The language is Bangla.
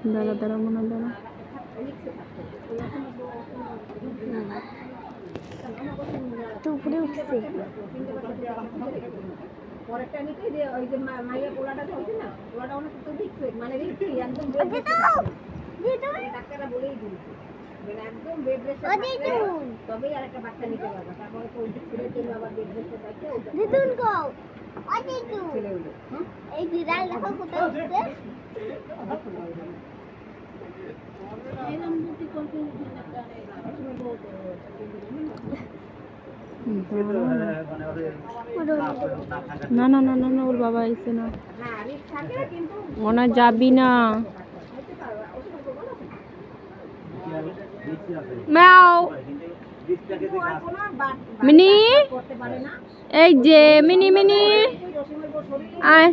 দাঁড়া দাঁড়া মনে দাঁড়া তো উপরে উঠছে পরেরটা নিতে যে ওই যে মাইয়া পোলাটা চলছে না পোলাটা অনেক তো দেখছে মানে রিস্কি একদম ডাক্তাররা বলেই দিয়েছে একদম বেড রেস্ট তবেই আরেকটা বাচ্চা নিতে পারবে তারপরে তো ছেলের জন্য আবার বেড রেস্টে থাকে দিদুন কো ও দিদু এই বিড়াল দেখো কোথায় উঠছে না না না না না ওর বাবা আইছে না ওনা যাবি না ম্যাও মিনি এই যে মিনি মিনি আয়